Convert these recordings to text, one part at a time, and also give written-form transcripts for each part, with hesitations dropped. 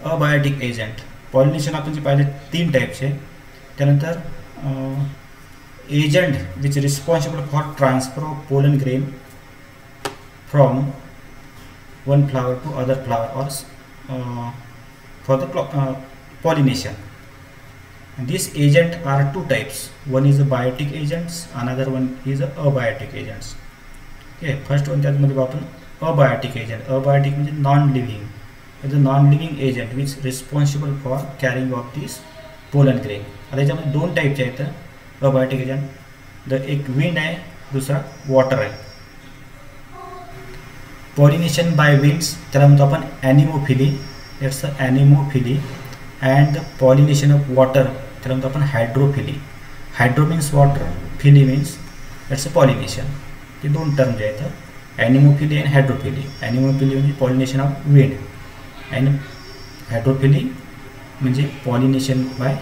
Abiotic agent. Pollination आपण जे पाहिले 3 टाईपचे. त्यानंतर agent which responsible for transfer of pollen grain from one flower to other flower और for the pollination. And these agents are 2 types. One is a biotic agents, another one is a abiotic agents. Okay, first one त्यामध्ये आपण abiotic agent. Abiotic म्हणजे non living. Is a non living agent which responsible for carrying of this pollen grain. आता याच्यामध्ये 2 टाईपचे आहेत abiotic agent. एक wind आहे, दुसरा वॉटर आहे. पॉलिनेशन बाय विंड्स त्याला म्हणतो आपण anemophily. It's a anemophily. And pollination of water त्याला म्हणतो आपण hydrophily. Hydro means water, phily means it's a pollination. ते 2 टर्म जे आहेत ॲनिमोफिली आणि हायड्रोफिली. ॲनिमोफिली म्हणजे पॉलिनेशन ऑफ विंड आणि हायड्रोफिली म्हणजे पॉलिनेशन बाय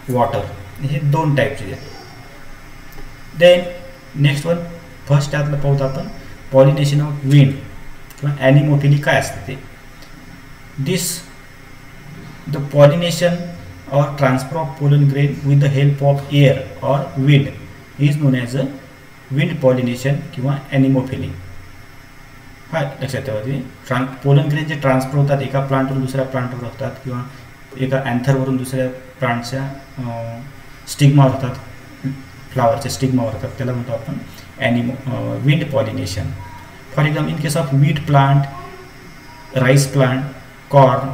वॉटर. हे 2 टाईपचे आहेत. देन नेक्स्ट वन फर्स्ट त्यातलं पाहतो आपण पॉलिनेशन ऑफ विंड किंवा ॲनिमोफिली काय असते ते. दिस द पॉलिनेशन और transfer of pollen grain with the help of air और wind is known as a wind pollination किंवा ॲनिमोफिली. हा लक्षात ठेवा. पोलन ग्रेन जे ट्रान्सफर होतात एका प्लांटवरून दुसऱ्या प्लांटवर होतात किंवा एका अँथरवरून दुसऱ्या प्लांटच्या स्टिग्मावर होतात, फ्लावरच्या स्टिग्मावर होतात, त्याला म्हणतो आपण wind pollination. For example in case of wheat plant, rice plant, corn,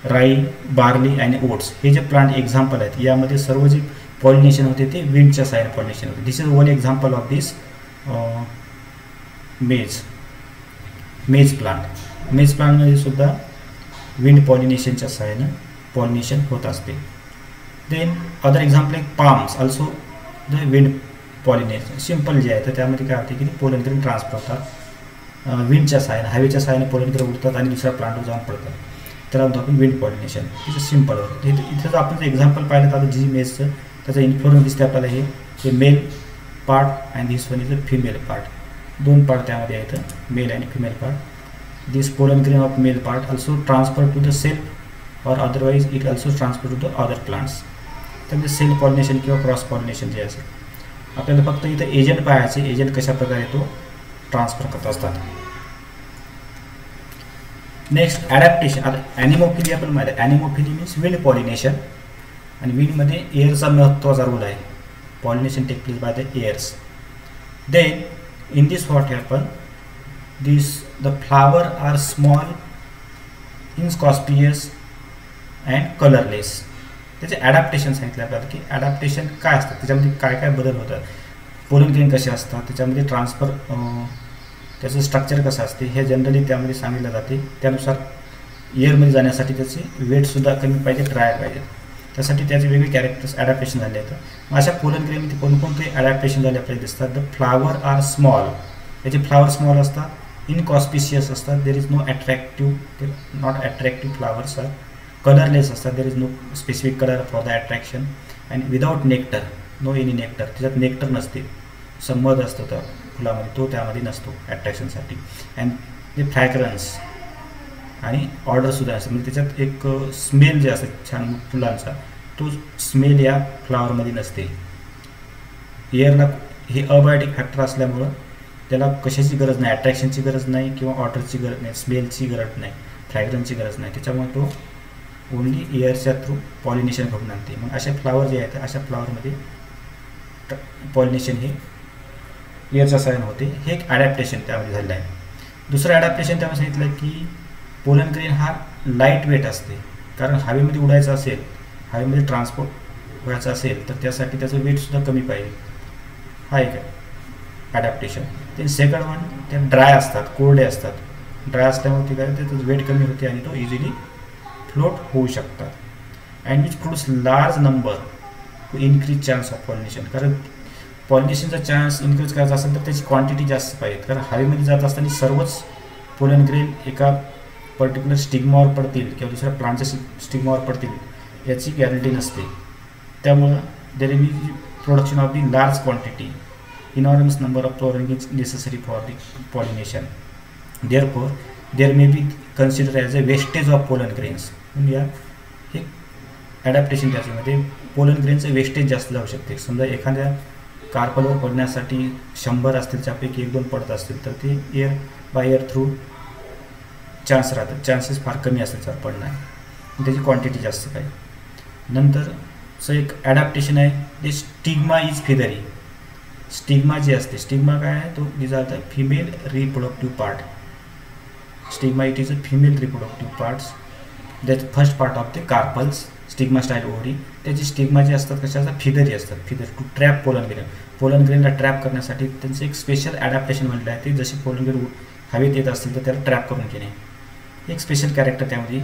राई, बार्ली आणि ओट्स हे जे प्लांट एक्झाम्पल आहेत यामध्ये सर्व जे पॉलिनेशन होते ते विंडच्या साहाय्याने पॉलिनेशन होते. दिस इज वन एक्झाम्पल ऑफ दिस मेज प्लांट. मेज प्लांटमध्ये सुद्धा विंड पॉलिनेशनच्या सहाय्याने पॉलिनेशन होत असते. Then other example palms also the wind pollination. Simple जे आहे तर त्यामध्ये काय होते की पोलन ग्रेन ट्रान्सफर होतात विंडच्या सहाय्याने, हवेच्या सहाय्याने पोलन ग्रेन उडतात आणि दुसऱ्या प्लांटवर जाऊन पडतात. त्याला म्हणतो आपण विंड पॉलिनेशन. तिचं सिम्पल होतं. इथं जर आपण एक्झाम्पल पाहिलं तर आता जी मेजचं त्याचं इन्फ्लोरन्स दिसते आपल्याला. हे male part and this one is a female part. 2 part त्यामध्ये आहेत, मेल आणि female part. This pollen grain of male part also transfer to the self or otherwise it also transfer to the other plants. त्यामध्ये self pollination किंवा cross pollination जे असेल. आपल्याला फक्त इथं एजंट पाहायचे, एजंट कशा प्रकारे तो ट्रान्सफर करत असतात. Next adaptation. आता ॲनिमोफिली आपण माहिती आहे. ॲनिमोफिली मीन्स विंड पॉलिनेशन आणि विंडमध्ये एअरचा महत्त्वाचा रोल आहे. Pollination take place by the airs. Then in this what happen, the flower are small, inconspicuous and colorless. त्याचे ॲडॅप्टेशन सांगितलं आपल्याला की ॲडॅप्टेशन काय असतं, त्याच्यामध्ये काय काय बदल होतात, पोलन ग्रेन कसे असतात, त्याच्यामध्ये ट्रान्सफर त्याचं स्ट्रक्चर कसं असते हे जनरली त्यामध्ये सांगितलं जाते. त्यानुसार एअरमध्ये जाण्यासाठी त्याची वेटसुद्धा कमी पाहिजे, ड्राय पाहिजे. त्यासाठी त्याचे वेगळे कॅरेक्टर्स ॲडॅप्टेशन झाले आहेत. मग अशा पोलन ग्रेनमध्ये कोणकोणते ॲडॅप्टेशन झाले आपल्याला दिसतात. The flower are small. याचे फ्लावर स्मॉल असतात, इनकॉस्पिशियस असतात, there is no attractive, not attractive flowers are, colourless असतात, there is no specific colour for the attraction, and without nectar, no any nectar. त्याच्यात nectar नसते, मध असतो त्या फुलामध्ये, तो त्यामध्ये नसतो ॲट्रॅक्शनसाठी. अँड जे फ्रॅग्रन्स आणि ऑर्डरसुद्धा असतं, म्हणजे त्याच्यात एक स्मेल जे असतं छान फुलांचा, तो स्मेल या फ्लावरमध्ये नसते. एअरला हे अबायोटिक फॅक्टर असल्यामुळं त्याला कशाची गरज नाही, अट्रॅक्शनची गरज नाही किंवा ऑर्डरची गरज नाही, स्मेलची गरज नाही, फ्रॅग्रन्सची गरज नाही. त्याच्यामुळे तो ओनली एअरच्या थ्रू पॉलिनेशन घडून आणते. मग अशा फ्लावर जे आहेत अशा फ्लावरमध्ये पॉलिनेशन हे एअरच्या सहाय्याने होते. हे एक ॲडॅप्टेशन त्यामध्ये झालेलं आहे. दुसरं ॲडॅप्टेशन त्यामध्ये सांगितलं की पोलन ग्रेन हा लाईट वेट असते, कारण हवेमध्ये उडायचं असेल, हवेमध्ये ट्रान्सपोर्ट व्हायचं असेल तर त्यासाठी त्याचं वेटसुद्धा कमी पाहिजे. हा एक ॲडॅप्टेशन. ते सेकंड वन, ते ड्राय असतात, कोरडे असतात. ड्राय असल्यामुळे ते काय त्याचं वेट कमी होते आणि तो इझिली फ्लोट होऊ शकतात. And which produce large number two increase chance of pollination. कारण पॉलिनेशनचा चान्स इन्क्रीज करायचा असेल तर त्याची क्वांटिटी जास्त पाहिजे, कारण हवेमध्ये जात असताना सर्वच पोलन ग्रेन एका पर्टिक्युलर स्टिग्मावर पडतील किंवा दुसऱ्या प्लांटच्या स्टिग्मावर पडतील याची गॅरंटी नसते. त्यामुळं there will be production of the large quantity, enormous number of pollen is necessary for the pollination. Therefore, there may be consider as a wastage of pollen grains. या हे ॲडॅप्टेशन त्याच्यामध्ये पोलन ग्रेनचं वेस्टेज जास्त जाऊ शकते. समजा एखाद्या कार्पलवर पडण्यासाठी 100 असतील, त्यापैकी 1-2 पडत असतील तर ते air by air through chance राहतात, चान्सेस फार कमी असतात त्यावर पडणार, त्याची क्वांटिटी जास्त काय. नंतरचं एक ॲडॅप्टेशन आहे ते स्टिग्मा इज फिदरी. स्टिग्मा जे असते, स्टिग्मा काय आहे, तो this are the female reproductive part. Stigma it is a female reproductive parts that first part of the carpels stigma style ovary. त्याची स्टिग्मा जे असतात कशाचा, फिदरी असतात. Feather to trap pollen grain. Pollen ग्रेनला trap करण्यासाठी त्यांचं एक special adaptation म्हटलं आहे, ते जसे पोलन ग्रेन हवेत येत असतील तर त्याला ट्रॅप करून घेणे, एक स्पेशल कॅरेक्टर त्यामध्ये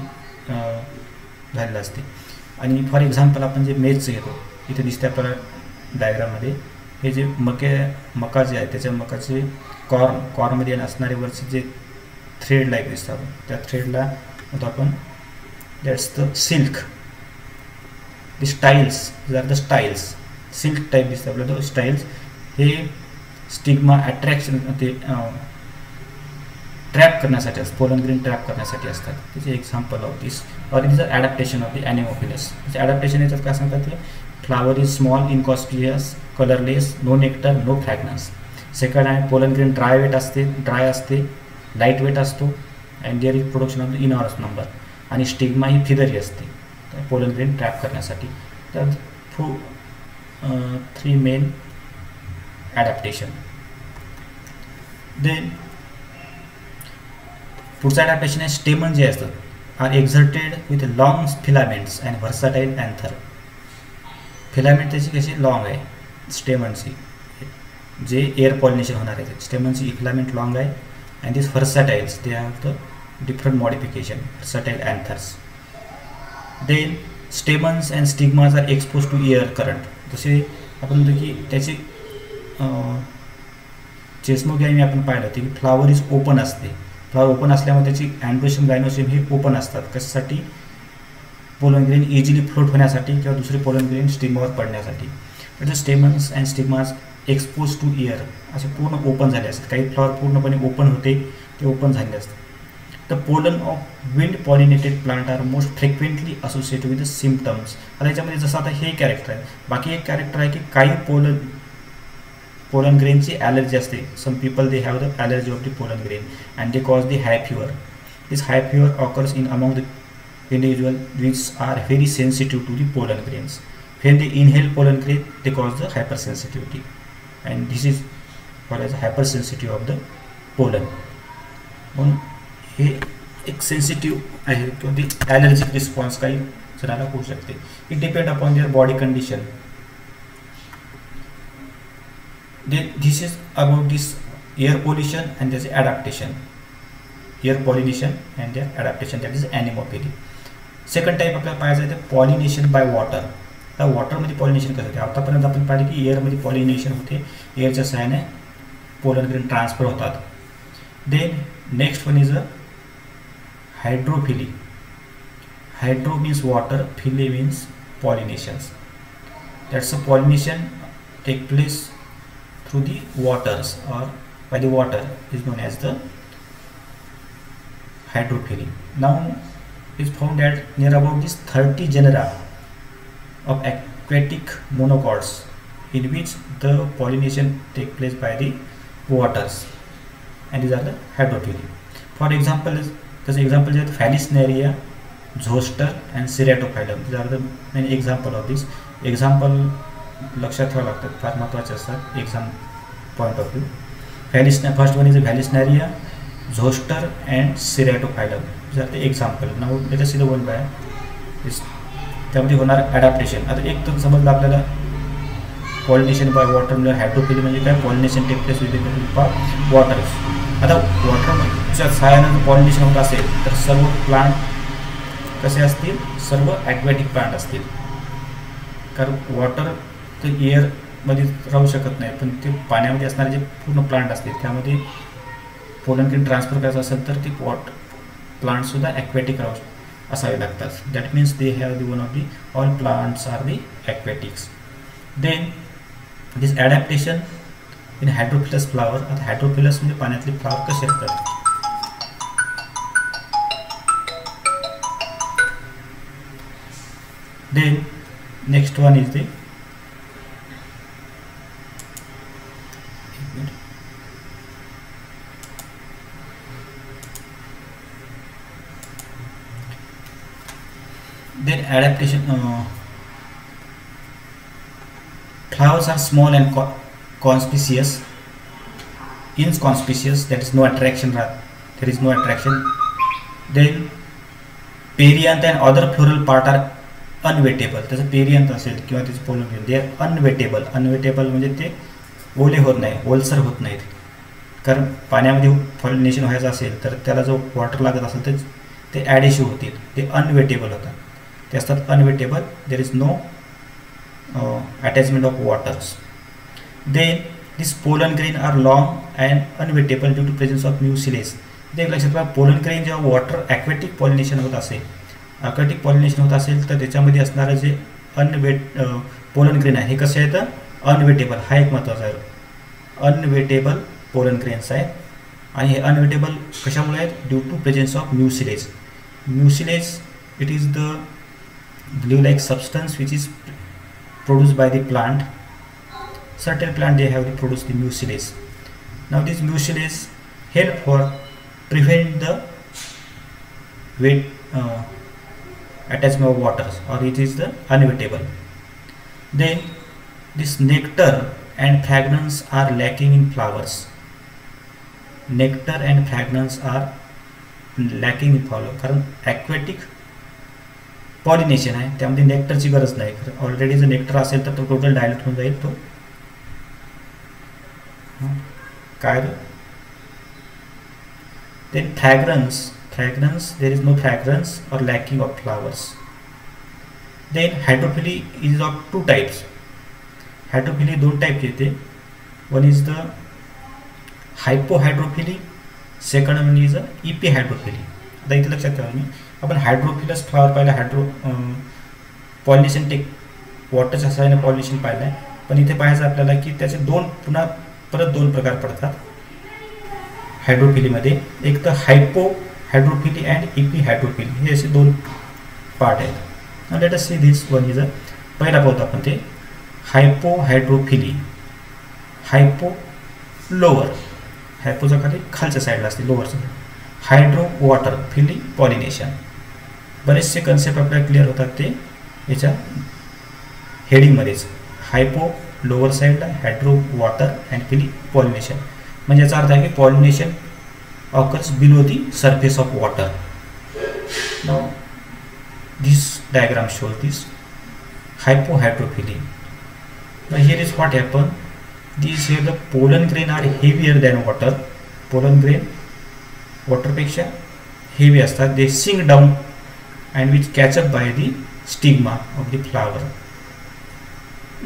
झालेलं असते. आणि फॉर एक्झाम्पल आपण जे मेजचं घेतो, इथे दिसते आपल्याला डायग्राममध्ये, हे जे मका जे आहे त्याच्या मकाचे कॉर्नमध्ये असणारे वरचे जे थ्रेड लाईक दिसतात, त्या थ्रेडला होतो आपण that's the silk. The styles are the styles, silk type दिसतं आपल्याला तो स्टाईल्स. हे स्टिग्मा अट्रॅक्शन ते ट्रॅप करण्यासाठी असतात, पोलन ग्रेन ट्रॅप करण्यासाठी असतात. त्याचे example of this or is the adaptation of the anemophilous. त्याचे ॲडॅप्टेशन याच्यात काय सांगतात ते, flower is small, inconspicuous, colourless, no nectar, no fragrance. Second आहे पोलन ग्रेन ड्राय असते, लाईट वेट असतो, and there is production of the enormous number. आणि stigma ही फिदरी असते पोलन ग्रेन ट्रॅप करण्यासाठी. तर 3 मेन ॲडॅप्टेशन. देन पुढचं adaptation आहे स्टेमन जे असतात are exserted with long filaments and versatile anther. Filament त्याची कशी लॉंग आहे स्टेमनची, जे एअर पॉलिनेशन होणार आहे. स्टेमनची फिलामेंट लॉंग आहे and this versatiles they have the different modification, versatile anthers. Then stamens and stigmas are expose to air current. जसे आपण म्हणतो की त्याची चेस्मोगॅमी आपण पाहिलं होतं की फ्लावर इज ओपन असते. फ्लावर ओपन असल्यामुळे त्याची अँड्रोशियम गायनोशियम हे ओपन असतात. कशासाठी, पोलन ग्रेन इझिली फ्लोट होण्यासाठी किंवा दुसरे पोलन ग्रेन स्टिग्मावर पडण्यासाठी. तर stamens and stigmas expose to air असे पूर्ण ओपन झाले असतात. काही फ्लॉवर पूर्णपणे ओपन होते, ते ओपन झाले असतात. The pollen of wind pollinated plant are most frequently associated with the symptoms. आता याच्यामध्ये जसं आता हे कॅरेक्टर आहे, बाकी एक कॅरेक्टर आहे की काही पोलन ग्रेनची ॲलर्जी असते. Some people they have the allergy of the pollen grain and they cause the hay fever. This hay fever occurs in among the individual which are very sensitive to the pollen grains. When they inhale pollen grain, they cause the hypersensitivity, and this is called as hypersensitivity of the pollen. म्हणून हे एक sensitive आहे किंवा ती allergic response काही जणांना होऊ शकते. It depend upon their body condition. This is about this air pollution and त्याचे ॲडॅप्टेशन. Air pollination and their adaptation, that is anemophily. Second type आपल्याला पाहायचं आहे ते पॉलिनेशन बाय वॉटर. आता वॉटरमध्ये पॉलिनेशन कसं होते, आतापर्यंत आपण पाहिलं की एअरमध्ये पॉलिनेशन होते, एअरच्या सहाय्याने पोलन ग्रेन ट्रान्सफर होतात. Then next one is a hydrophily. Hydro means water, phily means pollinations. That's a pollination take place through the waters or by the water is known as the hydrophily. Now is found that near about this 30 genera of aquatic monocots in which the pollination take place by the waters, and these are the hydrophily. For example, this example is Phallisneria, zoster and Ceratophyllum. These are the many example of this. Example लक्षात ठेवावं लागतात, फार महत्त्वाचे असतात exam point of view. First one is Phallisneria, zoster and Ceratophyllum. These are the example. Now let us see the one by this. त्यामध्ये होणार adaptation. आता एक तर समजलं आपल्याला पॉलिनेशन बाय वॉटर म्हणजे हायड्रोफिली म्हणजे काय, pollination take place with water. आता वॉटरच्या सहाय्यानं पॉलिनेशन होत असेल तर सर्व प्लांट कसे असतील, सर्व ॲक्वॅटिक प्लांट असतील. कारण वॉटर ते एअरमध्ये राहू शकत नाही, पण ते पाण्यामध्ये असणारे जे पूर्ण प्लांट असतील त्यामध्ये पोलन ग्रेन ट्रान्सफर करायचं असेल तर ते प्लांटसुद्धा ॲक्वॅटिक असावे लागतात. That means they have the one of the all plants are the aquatics. Then this adaptation in hydrophilous flower. आता हायड्रोफिलस म्हणजे पाण्यातले फ्लावर कसे असतात, Then next one is the then adaptation. Flowers are small and conspicuous. Inconspicuous, that is no attraction. There is no attraction. Then perianth and other floral part are unwettable. त्याचं perianth असेल किंवा त्याचे pollen grain they are unwettable. Unwettable म्हणजे ते ओले होत नाही, ओलसर होत नाहीत. कारण पाण्यामध्ये पॉलिनेशन व्हायचं असेल तर त्याला जो वॉटर लागत असेल तर ते ॲडिशिव्ह होतील, ते अनवेटेबल होतात. ते असतात unwettable. There is no attachment of waters. Then this pollen grain are long and unwettable due to presence of mucilage. ते लक्षात ठेवा, पोलन ग्रेन जेव्हा वॉटर ॲक्वेटिक पॉलिनेशन होत असेल, ॲक्वेटिक पॉलिनेशन होत असेल तर त्याच्यामध्ये असणारं जे पोलन ग्रेन आहे हे कसे आहेत, अनवेटेबल. हा एक महत्त्वाचा आहे. अनवेटेबल पोलन ग्रेन्स आहेत. आणि हे अनवेटेबल कशामुळे आहेत, due to presence of mucilage. Mucilage it is the glue like substance which is produced by the plant. Certain plant they have produced the mucilage. Now this mucilage help for prevent the wet attachment of waters, or it is the unwettable. Then this nectar and fragrance are lacking in flowers. Nectar and fragrance are lacking in flowers कारण aquatic pollination आहे, त्यामध्ये नेक्टरची गरज नाही. Already जर nectar असेल तर तो total dilute होऊन जाईल. तो काय then fragrance there is no fragrance or lacking of flowers. Then hydrophily is of two types. Hydrophily दोन टाईपची येते. One is the hypohydrophily, second one is a epi hydrophily. आता इथे लक्षात ठेवा, मी आपण हायड्रोफिलस फ्लावर पाहिलं, पॉलिनेशन टेक वॉटरच्या सहाय्याने पॉलिनेशन पाहिलं आहे. पण इथे पाहायचं आपल्याला की त्याचे परत दोन प्रकार पडतात हायड्रोफिलीमध्ये. एक तर हायपो हायड्रोफिली अँड इपी हायड्रोफिली, हे असे दोन पार्ट आहेत. Let us see this one is पहिला पाहतो आपण ते हायपो हायड्रोफिली. हायपो लोअर, हायपोचा खालच्या साईडला असते, lower side. Hydro water phily pollination. बरेचसे कन्सेप्ट आपल्याला क्लिअर होतात ते याच्या हेडिंगमध्येच. हायपो लोअर साईडला, hydro water and phily pollination. म्हणजे याचा अर्थ आहे की pollination occurs below the surface of water. Now this diagram shows this hypo hydrophily. Here is what happen, this here the pollen grain are heavier than water. Pollen grain वॉटरपेक्षा heavy असतात. They sink down and which catch up by the stigma of the flower.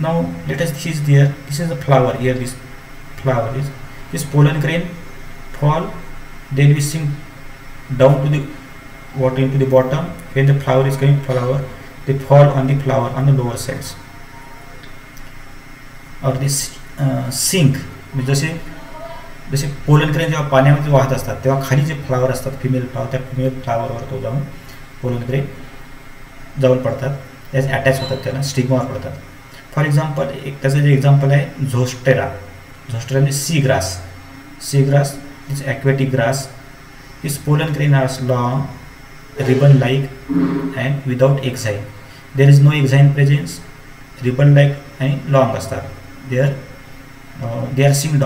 Now let us see there, this is a flower here. This flower is, this pollen grain fall, then we sink down to the water into the bottom. When the flower is coming flower, they fall on the flower on the lower sides, or this sink. जसे pollen grain जेव्हा पाण्यामध्ये वाहत असतात तेव्हा खाली जे flower असतात, female flower, त्या फिमेल फ्लावरवर तो जाऊन पोलन ग्रेन जाऊन पडतात, त्याच अटॅच होतात, त्यांना स्टिग्मावर पडतात. फॉर एक्झाम्पल एक त्याचं जे एक्झाम्पल आहे झोस्टेरा. झोस्टेरा म्हणजे sea grass. Sea grass is aquatic grass. Is pollen grain are long ribbon like and without exine. There is no exine presence. Ribbon like आणि लॉंग असतात. they are sink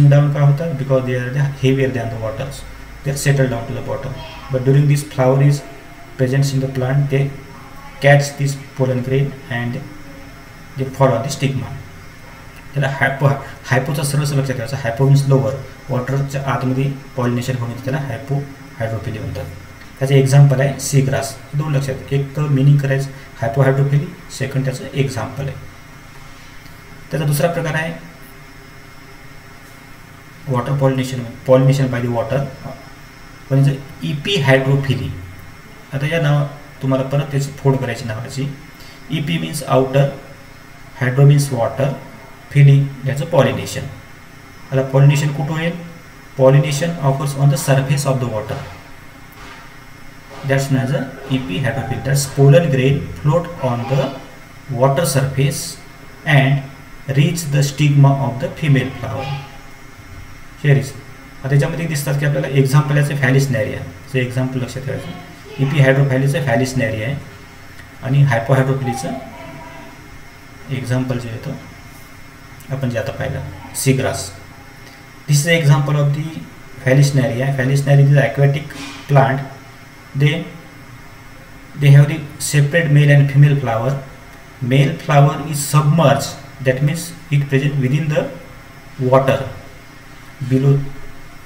down का होता, because they are heavier than the waters, they are settled down to the bottom. But during this flower is present in the plant, they catch this pollen grain and they fall on the stigma. त्याला हायपोचा सरळ लक्षात ठेवायचा. हायपो means lower, वॉटरच्या आतमध्ये pollination होऊन त्याला हायपो हायड्रोफिली म्हणतात. त्याचे example आहे सी ग्रास. दोन लक्षात, एक तर मिनिंग करायचं हायपो हायड्रोफिली, सेकंड त्याचं एक्झाम्पल आहे. त्याचा दुसरा प्रकार आहे water pollination by the water, म्हणजे इपी हायड्रोफिली. आता या नाव तुम्हाला परत त्याची फोड करायची नावाची. Epi means outer, hydro means water, phily याचं पॉलिनेशन. आता पॉलिनेशन कुठं होईल, pollination offers on the surface of the water. That's known as a epihydrophily. That's pollen grain float on the water surface and reach the stigma of the female flower. Here is आता याच्यामध्ये दिसतात की आपल्याला example याचे फॅलिसनेरिया जे example लक्षात ठेवायचं. इपीहायड्रोफॅलीचं फॅलिसनेरिया आहे आणि हायपोहायड्रोफिलीचं एक्झाम्पल जे येतं आपण जे आता पाहिलं seagrass. This is example of the Vallisneria. Vallisneria is aquatic plant. They have the separate male and female flower. Male flower is submerged, that means it present within the water, below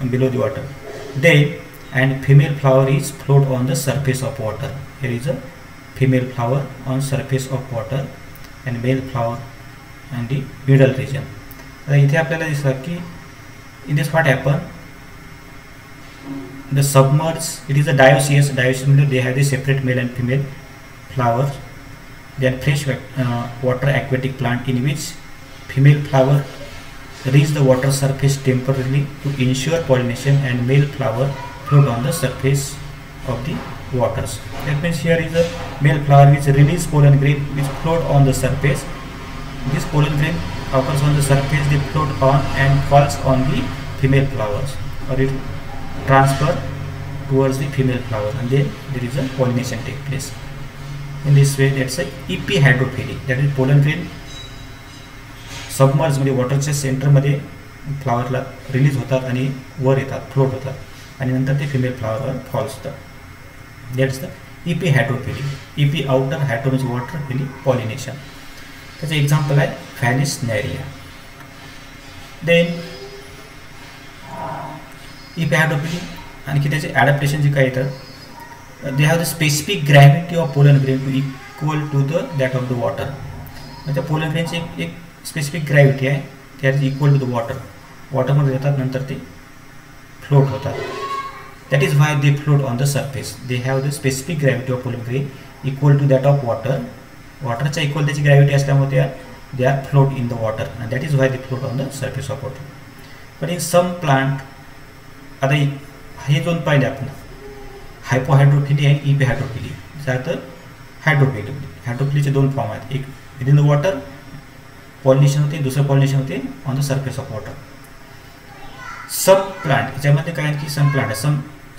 the water. And female flower is float on the surface of water. Here is a female flower on surface of water and male flower and the middle region. इथे आपल्याला दिसतं की in this what happen, the submerged, it is a dioecious. Dioecious they have the separate male and female flowers. They are fresh water aquatic plant in which female flower reach the water surface temporarily to ensure pollination and male flower float on the surface of the waters. That means here is a male flower which release pollen grain which float on the surface. This pollen grain occurs on the surface, they float on and falls on the female flowers, or it transfer towards the female flower, and then there is a pollination take place. In this way, that's a epihydrophily. That is pollen grain submerge म्हणजे वॉटरच्या सेंटरमध्ये फ्लावरला release होतात आणि वर येतात, float होतात आणि नंतर ते फिमेल फ्लावरवर फॉल्स होतात. That's the epihydrophily. Epi outer, hydro म्हणजे वॉटर, फिली पॉलिनेशन. त्याचं एक्झाम्पल आहे फॅलिसनेरिया. देन epihydrophily आणखी त्याचे ॲडॅप्टेशन जे काय येतं, they have the specific gravity of pollen grain to equal to the that of the water. म्हणजे पोलन ग्रेनची एक स्पेसिफिक ग्रॅव्हिटी आहे, ते are equal to the water. वॉटरमध्ये येतात नंतर ते फ्लोट होतात. That is why they float on the surface. They have the specific gravity of pollen grain equal to that of water. वॉटरच्या इक्वल त्याची ग्रॅव्हिटी असल्यामुळे they are float in the water and that is why they float on the surface of water. But in some plant, आता हे दोन पाहिले आपण, hypohydrophily आणि epihydrophily. त्यात हायड्रोफिलीचे दोन फॉर्म आहेत, एक विदिन द वॉटर पॉलिनेशन होते, दुसरं पॉलिनेशन होते on the surface of water. Some plant याच्यामध्ये काय की सम प्लांट आहे,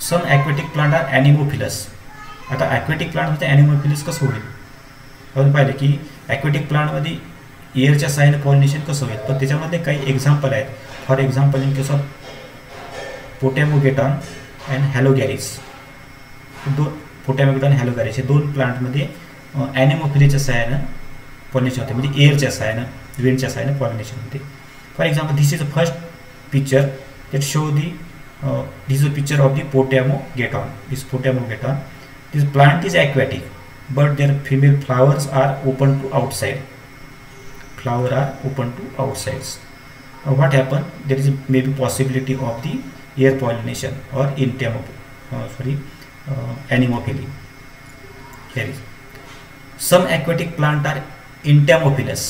some aquatic plant are anemophilous. आता ॲक्वेटिक प्लांटमध्ये ॲनिमोफिलस कसं होईल आपण पाहिलं की ॲक्वेटिक प्लांटमध्ये एअरच्या साहाय्याने पॉलिनेशन कसं होईल, पण त्याच्यामध्ये काही एक्झाम्पल आहेत. For example in case of Potamogeton and Haloragis. Potamogeton Haloragis हे दोन प्लांटमध्ये ॲनिमोफिलीच्या साहाय्यानं पॉलिनेशन होते, म्हणजे एअरच्या साहाय्यानं, विंडच्या साहाय्यानं पॉलिनेशन होते. For example this is the first picture that show the this is a picture of the Potamogeton. This Potamogeton, this plant is aquatic but their female flowers are open to outside. Flower are open to outsides. What happen, there is maybe possibility of the air pollination or anemophily. Here is some aquatic plant are entamophilous.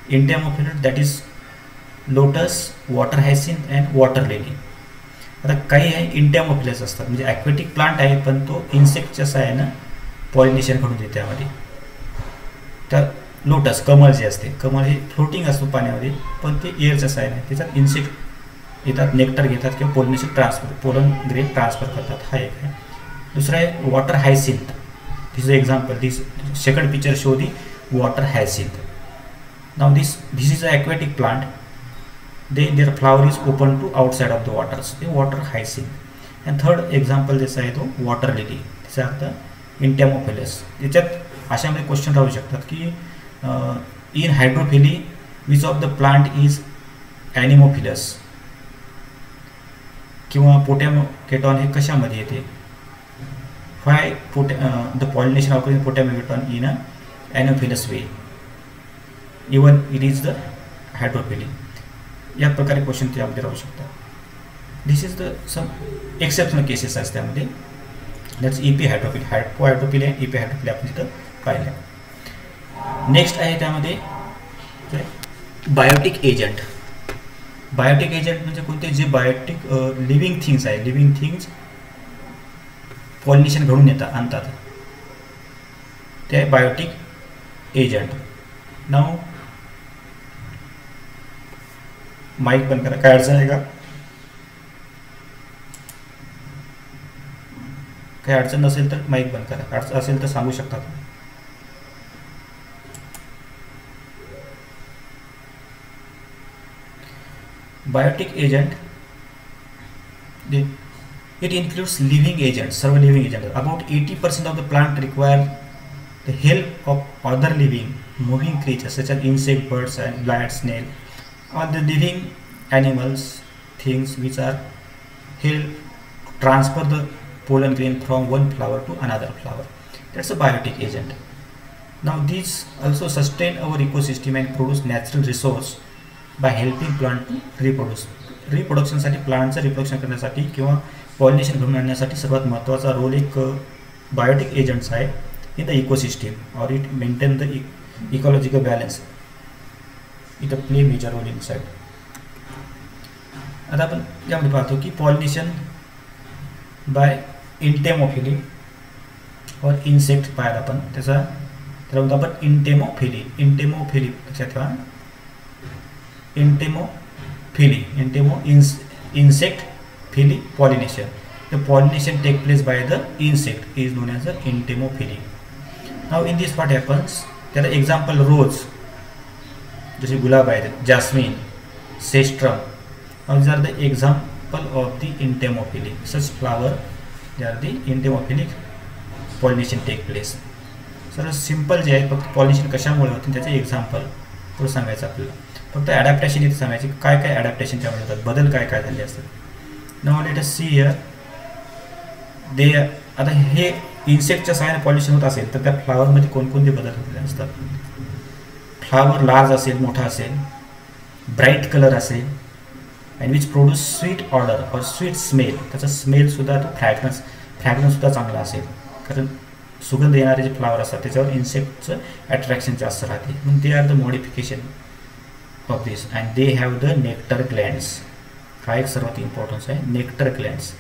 Entamophilous, that is lotus, water hyacinth and water lily. आता काही आहे इंटॅमोफिलस असतात, म्हणजे aquatic plant आहे पण तो इन्सेक्टच्या सहाय्यानं pollination करून देते त्यामध्ये. तर लोटस, कमळ जे असते, कमळ हे फ्लोटिंग असतो पाण्यामध्ये पण ते एअरच्या सहाय्याने, त्याच्यात इन्सेक्ट येतात, नेक्टर घेतात किंवा pollination transfer, pollen grain transfer करतात. हा एक आहे. दुसरा आहे water hyacinth. This is example. This second picture show the water hyacinth. Now this is a aquatic plant. Their flower is open to outside of the waters. The water hyacinth. And third example जसा आहे तो water lily. त्याचा अर्थ इंटॅमोफिलस. त्याच्यात अशामध्ये question राहू शकतात की in hydrophily which of the plant is anemophilous, किंवा पोटॅमोगेटॉन हे कशामध्ये येते. Why the pollination of Potamogeton in a anemophilous way even it is the hydrophily. या प्रकारे क्वेश्चन त्यामध्ये राहू शकतात. This is the some exceptional cases आहेत त्यामध्ये. That's epihydrophily. हायपोहायड्रोफिली आणि epihydrophily आपण तिथं पाहिलं. नेक्स्ट आहे त्यामध्ये बायोटिक एजंट. बायोटिक एजंट म्हणजे कोणते, जे बायोटिक लिव्हिंग थिंग्स आहे, लिव्हिंग थिंग्स पॉलिनेशन घडून आणतात ते आहे बायोटिक एजंट. नाव माईक बंद करा. काय अडचण आहे का? काही अडचण नसेल तर माईक बंद करा. अडचण असेल तर सांगू शकता. Biotic agent it includes living agents, सर्व living agents. About 80% of the plant require the help of other living moving creatures such as insect, birds and bats, snail, all the living animals, things which are help to transfer the pollen grain from one flower to another flower. That's a biotic agent. Now these also sustain our ecosystem and produce natural resource by helping plant to reproduce. रिप्रोडक्शनसाठी, प्लांटचं reproduction करण्यासाठी किंवा pollination घडून आणण्यासाठी सर्वात महत्त्वाचा role एक biotic agents आहे in the ecosystem or it maintain the ecological balance. It play major role in side. आता आपण यामध्ये पाहतो की पॉलिनेशन बाय इंटेमोफिली और इन्सेक्ट पाहिला आपण. त्याला म्हणतो आपण इंटेमोफिली. इंटेमोफिली लक्षात ठेवा. Insect phily pollination. The pollination take place by the insect is known as the entomophily. Now in this what happens? त्याला example rose, जसे गुलाब आहे, jasmine, cestrus. Now these are the example of the entomophily. Such flower, they are the entomophilic pollination take place. Sir simple जे आहे फक्त pollination कशामुळे होते त्याचे example थोडं सांगायचं आपल्याला. फक्त ॲडॅप्टेशन इथे सांगायचे काय काय ॲडॅप्टेशन त्यामुळे होतात, बदल काय काय झाले असतात. Now let us see here they. आता हे इन्सेक्टच्या सहाय्याने पॉल्युशन होत असेल तर त्या फ्लावरमध्ये कोणकोणते बदल होते असतात. फ्लावर लार्ज असेल, मोठा असेल, ब्राईट कलर असेल and which produce sweet order और स्वीट स्मेल. त्याचा स्मेलसुद्धा तो फ्रॅग्रन्ससुद्धा चांगला असेल कारण सुगंध येणारे जे फ्लावर असतात त्याच्यावर इन्सेक्टचं अट्रॅक्शन जास्त राहते. मग they are the modification of this and they have the nectar glands. हा एक सर्वात इम्पॉर्टन्स आहे, नेक्टर ग्लँड्स.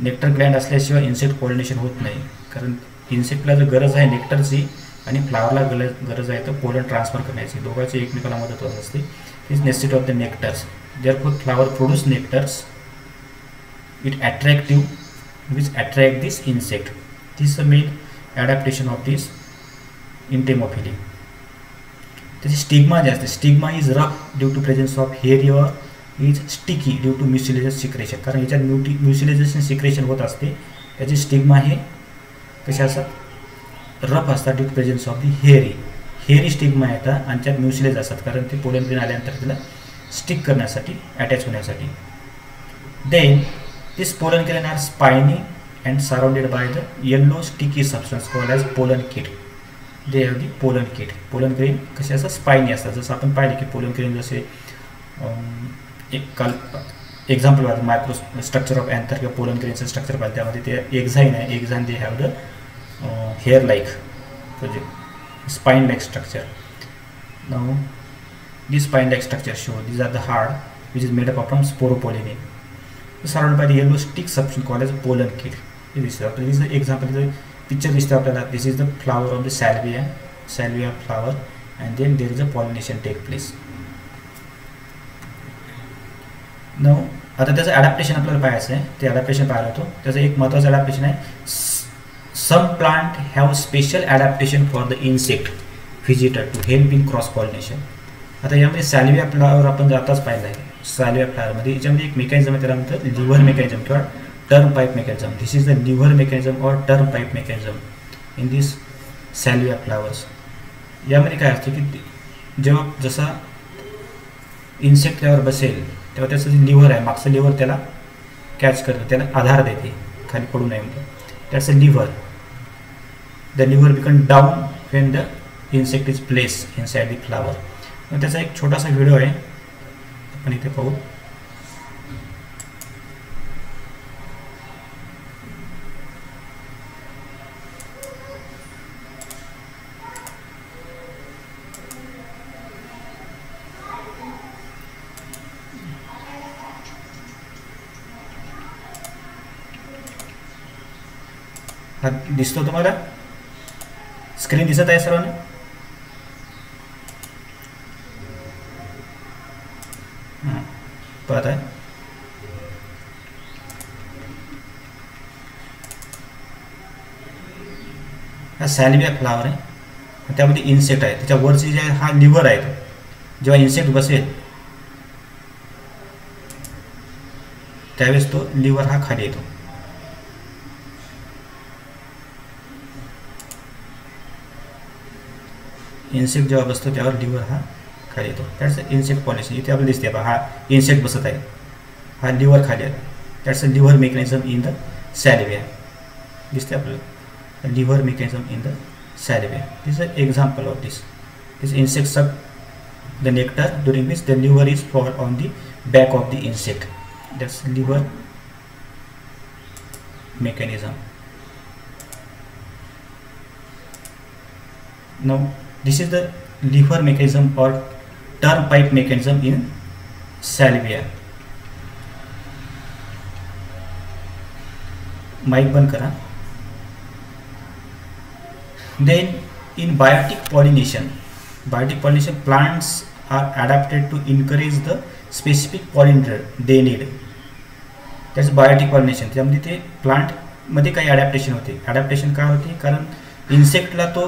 नेक्टर ग्लँड असल्याशिवाय इन्सेक्ट पॉलिनेशन होत नाही कारण इन्सेक्टला जर गरज आहे नेक्टरची आणि फ्लावरला गरज आहे तर पोलन ट्रान्सफर करण्याची, दोघांची एकमेकाला मदत होत असते. Is necessity of the nectars. Therefore flower produce nectars. It attractive which attract this insect. This is the main adaptation of this entomophily. त्याची स्टिग्मा जे असते, stigma is rough due to presence of hairy or is sticky due to mucilization secretion. कारण याच्यात म्युसिलायझेशन secretion होत असते. त्याची stigma हे कसे असतात, रफ असतात due to presence of the hairy stigma येतात आणि त्यात म्युसिलायझ असतात कारण ते पोलन ग्रेन आल्यानंतर त्याला स्टिक करण्यासाठी, अटॅच होण्यासाठी. Then this pollen grain are spiny and surrounded by the yellow sticky substance called as pollen kit. They have the pollen kit. pollen grain कसे असं स्पायनी असतात. जसं आपण पाहिले की pollen grain जसे एक एक्झाम्पल आहे मायक्रो स्ट्रक्चर ऑफ अँथर किंवा pollen grainचं स्ट्रक्चर पाहिजे त्यामध्ये ते एक्झाईन आहे. Exine they have the hair like म्हणजे spine like structure. Now this spine like structure show these are the hard which is made up from sporopollen surrounded by the yellow stick substance called as pollen kit. This is the example. The picture दिसते आपल्याला. This is the flower of the salvia flower and then there is a pollination take place. Now आता त्याचं adaptation आपल्याला पाहायचं आहे. ते adaptation पाहायला होतो. त्याचं एक महत्त्वाचं ॲडॅप्टेशन आहे. Some plant have special adaptation for the insect visitor to help in cross pollination. आता यामध्ये सॅल्विया फ्लावर आपण जाताच पाहिलं आहे. सॅल्विया फ्लावरमध्ये याच्यामध्ये एक मेकॅनिझम आहे त्याला म्हणतात लिव्हर मेकॅनिझम किंवा term pipe mechanism. This is the lever mechanism or term pipe mechanism in this Salvia flowers. यामध्ये काय असतं की जेव्हा जसा इन्सेक्ट त्यावर बसेल तेव्हा त्याचं जे लिव्हर आहे मागचं लिव्हर त्याला कॅच करतं, त्याला आधार देते खाली पडू नये म्हणून. त्याचं lever the lever become down when the insect is place inside the flower. मग त्याचा एक छोटासा व्हिडिओ आहे आपण इथे पाहू. हा दिसतो तुम्हाला? स्क्रीन दिसत आहे सर्वांना? पाहत आहे हा सॅल्विया फ्लावर आहे, त्यामध्ये इन्सेक्ट आहे, त्याच्या वरची जे हा लिव्हर आहे, जेव्हा इन्सेक्ट बसेल त्यावेळेस तो लिव्हर हा खाली येतो. इन्सेक्ट जेव्हा बसतो त्यावर लिव्हर हा खाली येतो. That's insect pollination. इथे आपल्याला दिसते हा इन्सेक्ट बसत आहे, हा लिव्हर खाली आहे. That's a lever mechanism in the Salvia. दिसते आपल्याला lever mechanism in the Salvia. This is a example of this. This insect suck the nectar during which the liver is fall on the back of the insect. That's liver mechanism. Now this is the liver mechanism or turnpike mechanism in salvia. Mic बंद करा. Then in biotic pollination plants are adapted to encourage the specific pollinator they need. That's biotic pollination. त्यामध्ये ते प्लांटमध्ये काही adaptation होते. Adaptation का होते? कारण इन्सेक्टला तो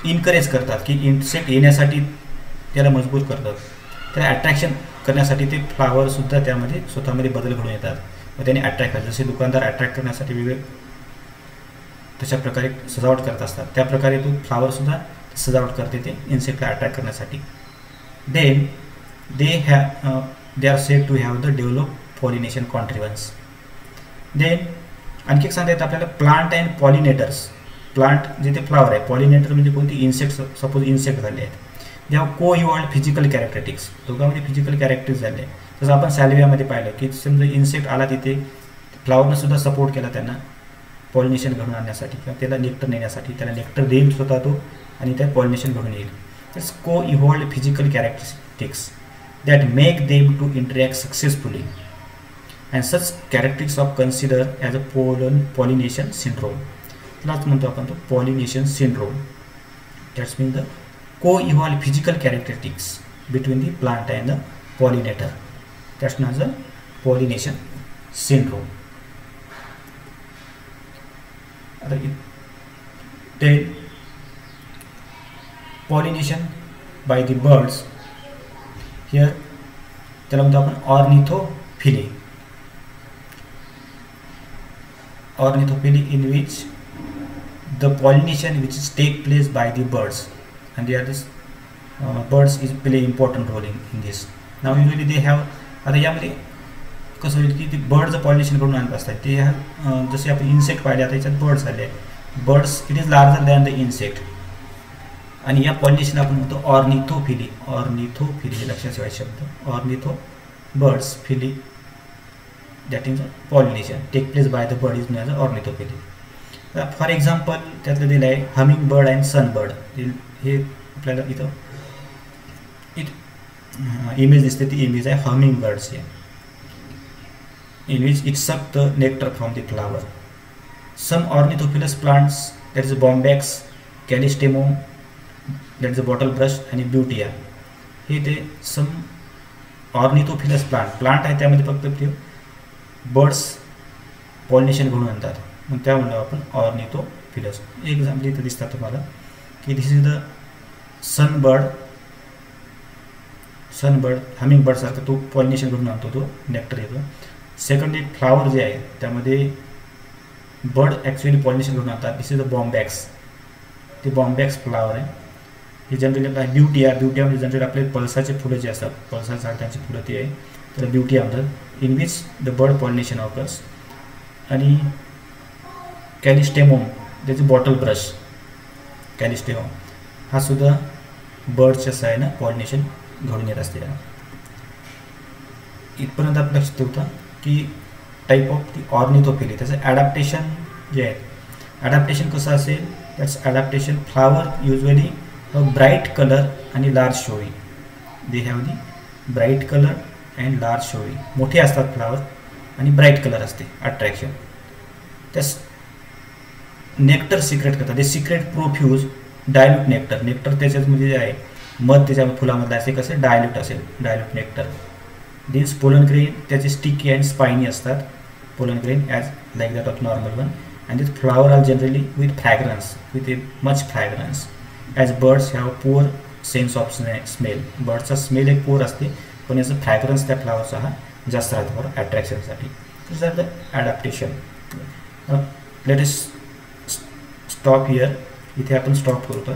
इन्करेज करतात की इन्सेक्ट येण्यासाठी त्याला मजबूर करतात, त्याला अट्रॅक्शन करण्यासाठी ते फ्लावरसुद्धा त्यामध्ये स्वतःमध्ये बदल घडून येतात व त्याने अट्रॅक्ट करतात. जसे दुकानदार अट्रॅक्ट करण्यासाठी वेगळे तशा प्रकारे सजावट करत असतात, त्या प्रकारे तो फ्लावरसुद्धा सजावट करते ते इन्सेक्टला अट्रॅक्ट करण्यासाठी. Then they are said to have the develop pollination contributions. Then आणखी एक सांगता येतं आपल्याला प्लांट अँड पॉलिनेटर्स. प्लांट जिथे फ्लावर आहे, पॉलिनेटर म्हणजे कोणती इन्सेक्ट, सपोज इन्सेक्ट झाले आहेत, जेव्हा को इव्हॉल्ड फिजिकल कॅरेक्टरिस्टिक्स, दोघांमध्ये फिजिकल कॅरेक्टरिस्टिक्स झाले आहे. जसं आपण सॅल्वियामध्ये पाहिलं की समजा इन्सेक्ट आला तिथे, फ्लावरनं सुद्धा सपोर्ट केला त्यांना पॉलिनेशन घडून आणण्यासाठी किंवा त्याला नेक्टर नेण्यासाठी, त्याला नेक्टर देईल स्वतः तो आणि त्यात पॉलिनेशन घडून येईल. It's co evolved physical characteristics that make them to interact successfully and such characteristics of consider as a pollination syndrome. त्यालाच म्हणतो आपण तो pollination syndrome. That's mean the co evolved physical characteristics between the plant and the pollinator. That's not the pollination syndrome. आता ते pollination by the birds here त्याला म्हणतो आपण ornithophily. Ornithophily in which the pollination which is take place by the birds and they are this birds is play important role in this. Now usually they have, आता यामध्ये कसं होईल की ते बर्डचं pollination करून आणत असतात. ते जसे आपण इन्सेक्ट पाहिले, आता याच्यात बर्ड्स आले. Birds it is larger than the insect आणि या पॉलिनेशन आपण म्हणतो ऑर्निथोफिली. ऑर्निथोफिली हे लक्षात ठेवायचे शब्द. Ornitho birds phily that is pollination take place by the bird is known as ornithophily. For example त्यातलं दिलं आहे हमिंग बर्ड अँड सनबर्ड. हे आपल्याला इथं इमेज दिसते, ती इमेज आहे humming बर्डची, in which it suck the nectar from the flower. Some ornithophilous plants, that is bombax, callistemum, that is a bottle brush आणि ब्युटिया, हे ते सम ऑर्निथोफिलस प्लांट आहे. त्यामध्ये फक्त ते बर्ड्स पॉलिनेशन घडून आणतात, मग त्या म्हणलं आपण ऑर्निथोफिलस. एक्झाम्पल इथं दिसतात तुम्हाला की this is the sunbird humming bird सारखं तो पॉलिनेशन घडून आणतो, तो नेक्टर येतो. सेकंड एक फ्लावर जे आहे त्यामध्ये बर्ड ॲक्च्युअली पॉलिनेशन घडून आणतात. दिस इज द बॉम्बॅक्स. ते बॉम्बॅक्स फ्लावर आहे. हे जनरली आपला ब्युटिया म्हणजे जनरली आपले पळसाचे फुलं जे असतात, पळसा झाडांची फुलं ते आहे, त्याला ब्युटिया म्हणतात. In which the bird pollination occurs. आणि कॅलिस्टेमोम त्याचे बॉटल ब्रश, कॅलिस्टेमोम हा सुद्धा बर्डच्या साहाय्यानं पॉलिनेशन घडून येत असते. इथपर्यंत आपलं लक्षात होतं की टाईप ऑफ दी ऑर्निथोफिली. त्याचं ॲडॅप्टेशन जे आहे, ॲडॅप्टेशन कसं असेल, that's adaptation flower usually bright colour आणि large showy. They have the bright colour and large showy. मोठे असतात फ्लावर आणि ब्राईट कलर असते अट्रॅक्शन. त्यास नेक्टर सिक्रेट करतात. ते secrete profuse dilute nectar. Nectar त्याच्यामध्ये जे आहे मध त्याच्या फुलामधलं असे कसं डायल्यूट असेल, dilute nectar. This pollen grain त्याचे स्टिकी अँड स्पायनी असतात. Pollen grain as like that of normal one. And this flower are generally with fragrance, with a much fragrance. As birds have poor sense of smell. बर्डचा smell एक poor असते, पण याचं fragrance त्या फ्लावरचा हा जास्त राहतो फॉर अट्रॅक्शनसाठी. This are the adaptation. Let us stop here. इथे आपण स्टॉप करतो.